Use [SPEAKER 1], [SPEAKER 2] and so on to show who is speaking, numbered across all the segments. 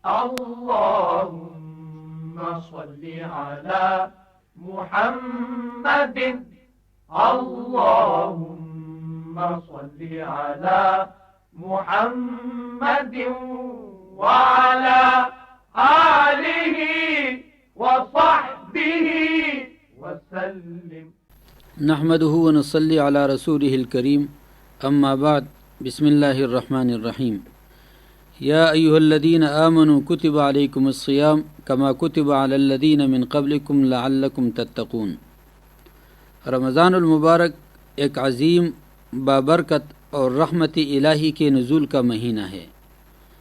[SPEAKER 1] اللهم صل على محمد اللهم صل على محمد وعلى آله وصحبه وسلم.
[SPEAKER 2] نحمده ونصلي على رسوله الكريم اما بعد. بسم الله الرحمن الرحیم. یا ایها الذین آمنوا کتب علیکم الصیام کما کتب علی الذین من قبلکم لعلکم تتقون. رمضان المبارک ایک عظیم بابرکت اور رحمت الہی کے نزول کا مہینہ ہے.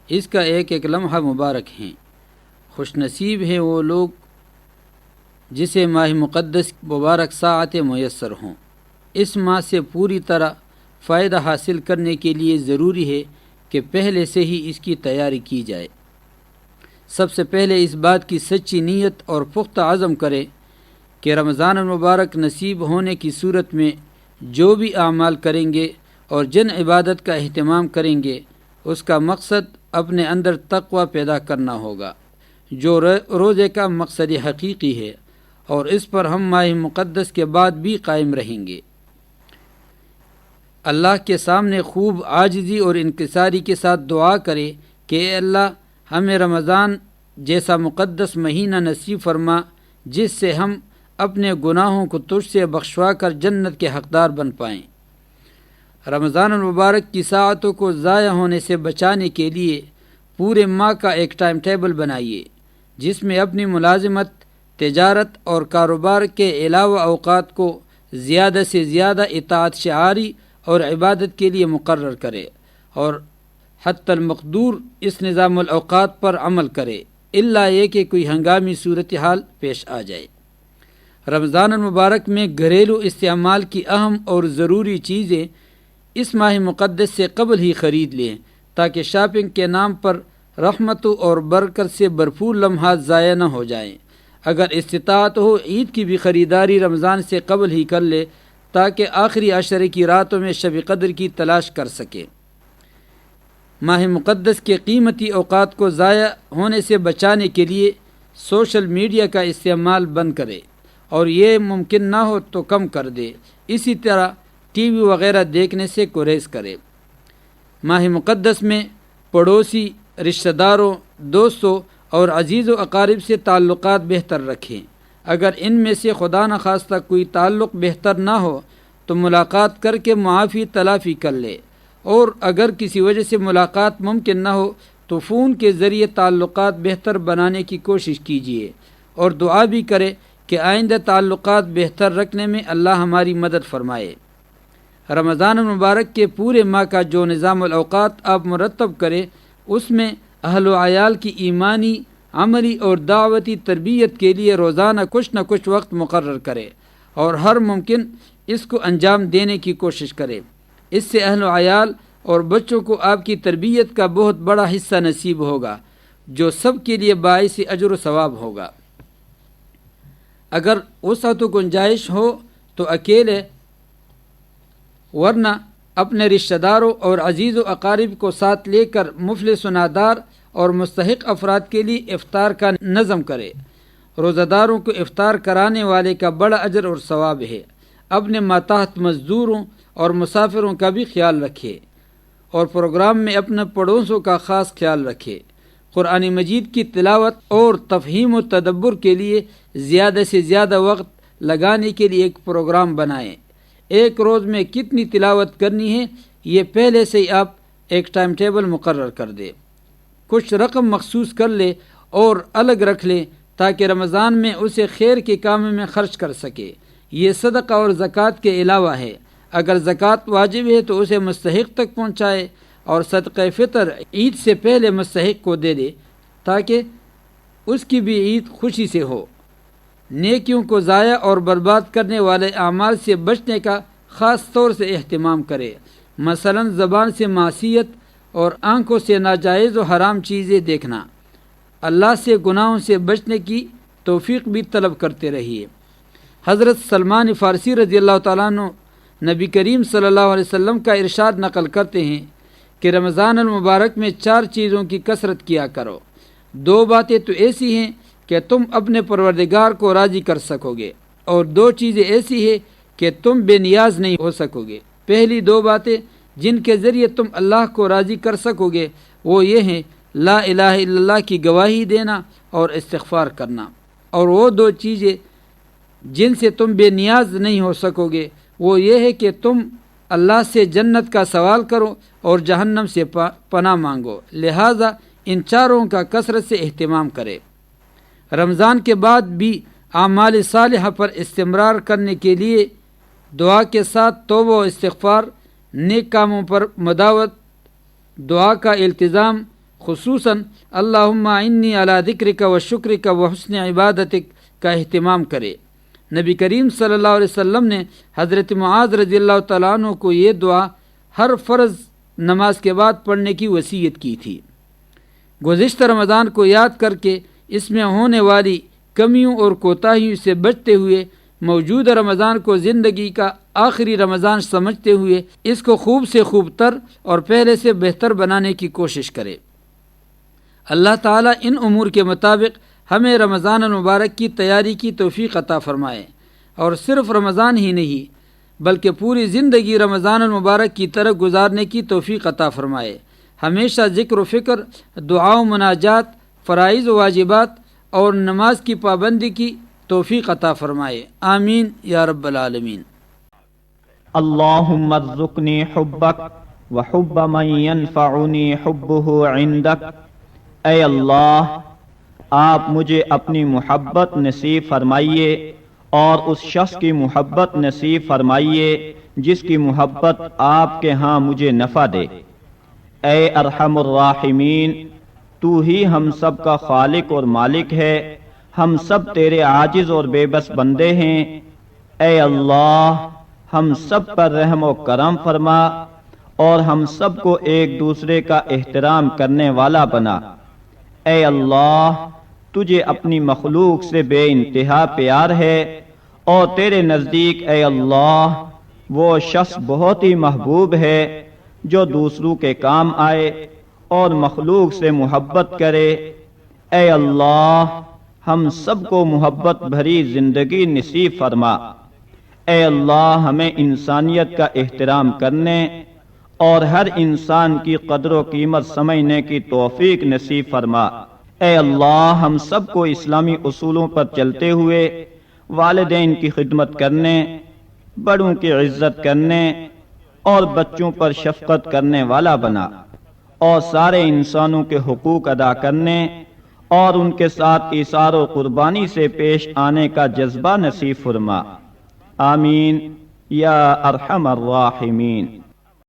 [SPEAKER 2] اس کا ایک ایک لمحہ مبارک ہیں. خوش نصیب ہیں وہ لوگ جسے ماہ مقدس مبارک ساعتیں میسر ہوں. اس ماہ سے پوری طرح فائدہ حاصل کرنے کے لیے ضروری ہے کہ پہلے سے ہی اس کی تیاری کی جائے. سب سے پہلے اس بات کی سچی نیت اور پختہ عزم کرے کہ رمضان المبارک نصیب ہونے کی صورت میں جو بھی اعمال کریں گے اور جن عبادت کا اہتمام کریں گے اس کا مقصد اپنے اندر تقوی پیدا کرنا ہوگا جو روزے کا مقصد حقیقی ہے، اور اس پر ہم ماہ مقدس کے بعد بھی قائم رہیں گے. اللہ کے سامنے خوب عاجزی اور انکساری کے ساتھ دعا کرے کہ اے اللہ ہمیں رمضان جیسا مقدس مہینہ نصیب فرما جس سے ہم اپنے گناہوں کو تجھ سے بخشوا کر جنت کے حقدار بن پائیں. رمضان المبارک کی ساعتوں کو ضائع ہونے سے بچانے کے لیے پورے ماہ کا ایک ٹائم ٹیبل بنائیے جس میں اپنی ملازمت، تجارت اور کاروبار کے علاوہ اوقات کو زیادہ سے زیادہ اطاعت شعاری اور عبادت کے لیے مقرر کرے، اور حتی المقدور اس نظام الاوقات پر عمل کرے الا یہ کہ کوئی ہنگامی صورتحال پیش آ جائے. رمضان المبارک میں گھریلو استعمال کی اہم اور ضروری چیزیں اس ماہ مقدس سے قبل ہی خرید لیں تاکہ شاپنگ کے نام پر رحمتوں اور برکت سے بھرپور لمحات ضائع نہ ہو جائیں. اگر استطاعت ہو عید کی بھی خریداری رمضان سے قبل ہی کر لے تاکہ آخری عشرے کی راتوں میں شب قدر کی تلاش کر سکے. ماہ مقدس کے قیمتی اوقات کو ضائع ہونے سے بچانے کے لیے سوشل میڈیا کا استعمال بند کرے اور یہ ممکن نہ ہو تو کم کر دے. اسی طرح ٹی وی وغیرہ دیکھنے سے گریز کرے. ماہ مقدس میں پڑوسی، رشتہ داروں، دوستوں اور عزیز و اقارب سے تعلقات بہتر رکھیں. اگر ان میں سے خدا نخواستہ کوئی تعلق بہتر نہ ہو تو ملاقات کر کے معافی تلافی کر لے، اور اگر کسی وجہ سے ملاقات ممکن نہ ہو تو فون کے ذریعے تعلقات بہتر بنانے کی کوشش کیجیے، اور دعا بھی کرے کہ آئندہ تعلقات بہتر رکھنے میں اللہ ہماری مدد فرمائے. رمضان المبارک کے پورے ماہ کا جو نظام الاوقات آپ مرتب کرے اس میں اہل و عیال کی ایمانی، عملی اور دعوتی تربیت کے لیے روزانہ کچھ نہ کچھ وقت مقرر کرے اور ہر ممکن اس کو انجام دینے کی کوشش کرے. اس سے اہل و عیال اور بچوں کو آپ کی تربیت کا بہت بڑا حصہ نصیب ہوگا جو سب کے لیے باعث اجر و ثواب ہوگا. اگر وسعت و گنجائش ہو تو اکیلے، ورنہ اپنے رشتہ داروں اور عزیز و اقارب کو ساتھ لے کر مفلس و نادار اور مستحق افراد کے لیے افطار کا نظم کرے. روزہ داروں کو افطار کرانے والے کا بڑا اجر اور ثواب ہے. اپنے ماتحت مزدوروں اور مسافروں کا بھی خیال رکھے اور پروگرام میں اپنے پڑوسوں کا خاص خیال رکھے. قرآن مجید کی تلاوت اور تفہیم و تدبر کے لیے زیادہ سے زیادہ وقت لگانے کے لیے ایک پروگرام بنائیں. ایک روز میں کتنی تلاوت کرنی ہے یہ پہلے سے ہی آپ ایک ٹائم ٹیبل مقرر کر دیں. کچھ رقم مخصوص کر لے اور الگ رکھ لیں تاکہ رمضان میں اسے خیر کے کاموں میں خرچ کر سکے. یہ صدقہ اور زکوٰۃ کے علاوہ ہے. اگر زکوٰۃ واجب ہے تو اسے مستحق تک پہنچائے اور صدقہ فطر عید سے پہلے مستحق کو دے دے تاکہ اس کی بھی عید خوشی سے ہو. نیکیوں کو ضائع اور برباد کرنے والے اعمال سے بچنے کا خاص طور سے اہتمام کرے، مثلا زبان سے معصیت اور آنکھوں سے ناجائز و حرام چیزیں دیکھنا. اللہ سے گناہوں سے بچنے کی توفیق بھی طلب کرتے رہیے. حضرت سلمان فارسی رضی اللہ تعالیٰ عنہ نبی کریم صلی اللہ علیہ وسلم کا ارشاد نقل کرتے ہیں کہ رمضان المبارک میں 4 چیزوں کی کثرت کیا کرو. دو باتیں تو ایسی ہیں کہ تم اپنے پروردگار کو راضی کر سکو گے، اور دو چیزیں ایسی ہیں کہ تم بے نیاز نہیں ہو سکو گے۔ پہلی دو باتیں جن کے ذریعے تم اللہ کو راضی کر سکو گے وہ یہ ہیں لا الہ الا اللہ کی گواہی دینا اور استغفار کرنا، اور وہ دو چیزیں جن سے تم بے نیاز نہیں ہو سکو گے وہ یہ ہے کہ تم اللہ سے جنت کا سوال کرو اور جہنم سے پناہ مانگو، لہٰذا ان چاروں کا کثرت سے اہتمام کرے۔ رمضان کے بعد بھی اعمال صالحہ پر استمرار کرنے کے لیے دعا کے ساتھ توبہ و استغفار، نیک کاموں پر مداوت، دعا کا التزام، خصوصاً اللہم انی علی ذکرک و شکرک و حسن عبادتک کا اہتمام کرے۔ نبی کریم صلی اللہ علیہ وسلم نے حضرت معاذ رضی اللہ تعالیٰ عنہ کو یہ دعا ہر فرض نماز کے بعد پڑھنے کی وصیت کی تھی۔ گزشتہ رمضان کو یاد کر کے اس میں ہونے والی کمیوں اور کوتاہیوں سے بچتے ہوئے موجودہ رمضان کو زندگی کا آخری رمضان سمجھتے ہوئے اس کو خوب سے خوب تر اور پہلے سے بہتر بنانے کی کوشش کرے۔ اللہ تعالیٰ ان امور کے مطابق ہمیں رمضان المبارک کی تیاری کی توفیق عطا فرمائے، اور صرف رمضان ہی نہیں بلکہ پوری زندگی رمضان المبارک کی طرح گزارنے کی توفیق عطا فرمائے۔ ہمیشہ ذکر و فکر، دعا و مناجات، فرائض و واجبات اور نماز کی پابندی کی توفیق عطا فرمائے، آمین یا رب العالمین۔
[SPEAKER 3] اللہم ارزقنی حبک وحب من ینفعنی حبہ عندک۔ اے اللہ، آپ مجھے اپنی محبت نصیب فرمائیے اور اس شخص کی محبت نصیب فرمائیے جس کی محبت آپ کے ہاں مجھے نفع دے۔ اے ارحم الراحمین، تو ہی ہم سب کا خالق اور مالک ہے، ہم سب تیرے عاجز اور بے بس بندے ہیں۔ اے اللہ، ہم سب پر رحم و کرم فرما اور ہم سب کو ایک دوسرے کا احترام کرنے والا بنا۔ اے اللہ، تجھے اپنی مخلوق سے بے انتہا پیار ہے، اور تیرے نزدیک اے اللہ وہ شخص بہت ہی محبوب ہے جو دوسروں کے کام آئے اور مخلوق سے محبت کرے۔ اے اللہ، ہم سب کو محبت بھری زندگی نصیب فرما۔ اے اللہ، ہمیں انسانیت کا احترام کرنے اور ہر انسان کی قدر و قیمت سمجھنے کی توفیق نصیب فرما۔ اے اللہ، ہم سب کو اسلامی اصولوں پر چلتے ہوئے والدین کی خدمت کرنے، بڑوں کی عزت کرنے اور بچوں پر شفقت کرنے والا بنا، اور سارے انسانوں کے حقوق ادا کرنے اور ان کے ساتھ ایثار و قربانی سے پیش آنے کا جذبہ نصیب فرما، آمین یا ارحم الراحمین۔